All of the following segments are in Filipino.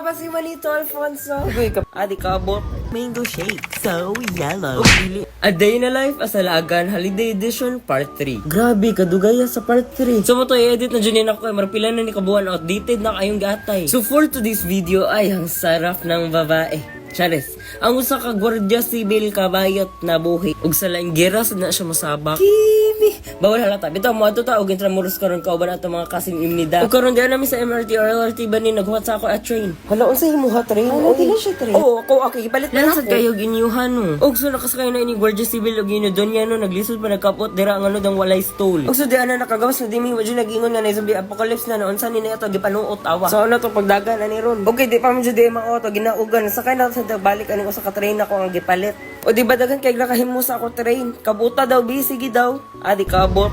Pa si Manito Alfonso. Adi kabot. Mango shake. So yellow. A Day in a Life as Alagan Holiday Edition Part 3. Grabe, kadugaya sa Part 3. So mo to i-edit na dyan ako kay marpila na ni kabuan outdated na kayong gatay. So for today's video ay ang sarap ng babae. Charis, ang usa ka gwardiya sibil kabayat na buhi ug sa laing giras na siya mosabak. Kimi, bawal halata. Bitaw mo ato ta og intramuros karon kauban ato mga kasing imnida. Ug karon diyan nami sa MRT or LRT ba ni naghuwat sa ako at train. Hala unsa himuha train? Ano dili siya train? Oo, ako okay ipalit na sad kayo ginyuhan no. Ug so nakasakay na ini gwardiya sibil ug ino donya no naglisod pa nagkapot dira ang ano dang walay stall. Ug so di ana nakagawas na dimi wadyo nagingon nga na zombie apocalypse na noon sa ni na ito gipanuot awa. So ano to pagdagan ani ron. Okay, di pa man jud di maoto ginaugan sakay na sa balik ani ko sa ka-train ako ang gipalit. O di ba daghan kay nakahimo sa ako train. Kabuta daw bisigi daw. Adi kabot.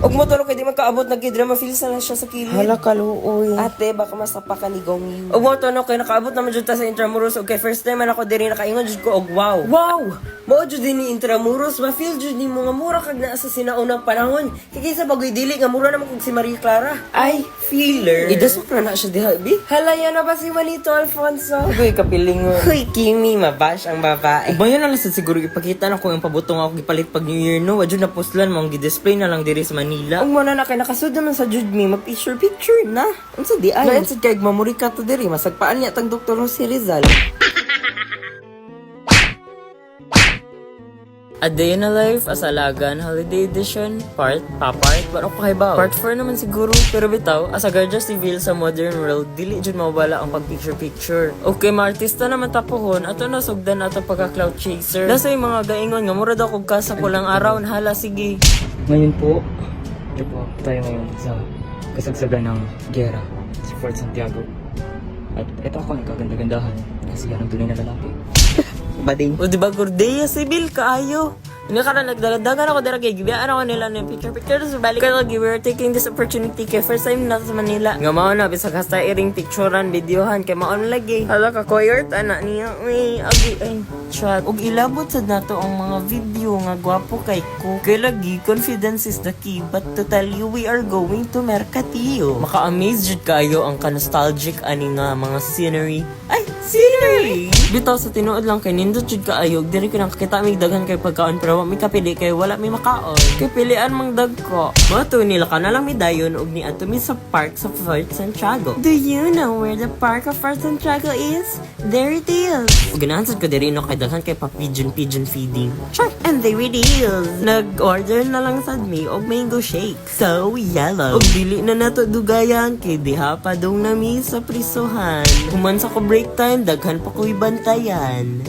Og mo tulog kay di man kaabot nagkidrama feel sa na siya sa kilid. Hala kaluoy. Ate baka masapa ka ni Gong Yu. Og mo tulog kay nakaabot naman jud ta sa Intramuros og kay first time man ako diri nakaingon jud ko og wow. Wow! Mao jud din ni Intramuros ma feel jud ni mga mura kag naa sa sinaunang panahon. Kay kinsa bagoy dili nga mura naman kog si Maria Clara. Ay, feeler. Idas mo na siya diha bi. Hala yan na ba si Manito Alfonso? Uy, kapiling mo. Uy, Kimi, mabash ang babae. Ubayan na lang sa siguro ipakita na ko yung pabutong ako gipalit pag New Year no. Wadyo na postlan mong gi-display na lang diri sa Manila. Ang muna na kay nakasud naman sa Jude me, mag-picture na. Unsa di ay? Lain sad kay mamuri ka to diri, masagpaan niya tang Dr. Jose Rizal. A Day in a Life as Alagan Holiday Edition Part Ba't ako kay ba? Part 4 naman siguro. Pero bitaw, as a guardia civil sa modern world, dili jud mawala ang pag-picture-picture. Okay, maartista naman tapuhon, ato na sugdan ato pagka-cloud chaser. Nasa yung mga gaingon nga mura daw kog kasa pulang araw, hala sige. Ngayon po, ito po tayo ngayon sa kasagsagan ng gera sa Fort Santiago. At ito ako ang kaganda-gandahan kasi yan ang tunay na lalaki. Bading. O diba Gordeya Sibil kaayo. Hindi ka na nagdaladagan ako dira kay gibiyaan ako nila ng picture so balik ka lagi. We're taking this opportunity kay first time na sa Manila. Nga mao na bisag hasta iring picturean videohan kay mao lagi. Hala ka koyort ana niya. Uy, agi ay chat. Og ilabot sad nato ang mga video nga gwapo kay ko. Kay lagi confidence is the key but to tell you we are going to Mercatillo. Maka-amaze jud kayo ang ka-nostalgic ani nga mga scenery. Ay, scenery! Bitaw sa tinuod lang kay nindot jud kaayo diri ko nang kakita mig daghan kay pagkaon pero wa mi kapili kay wala mi makaon. Kay pilian mang dagko. Mato nila ka na lang mi dayon og ni ato mi sa park sa Fort Santiago. Do you know where the park of Fort Santiago is? There it is. Og ganahan sad ko diri no kay daghan kay pa pigeon feeding. Sure. And there it is. Nag-order na lang sad mi og mango shake. So yellow. Og dili na nato dugayan kay diha pa dong nami sa prisuhan. Human sa ko break time daghan pa ko'y bantayan.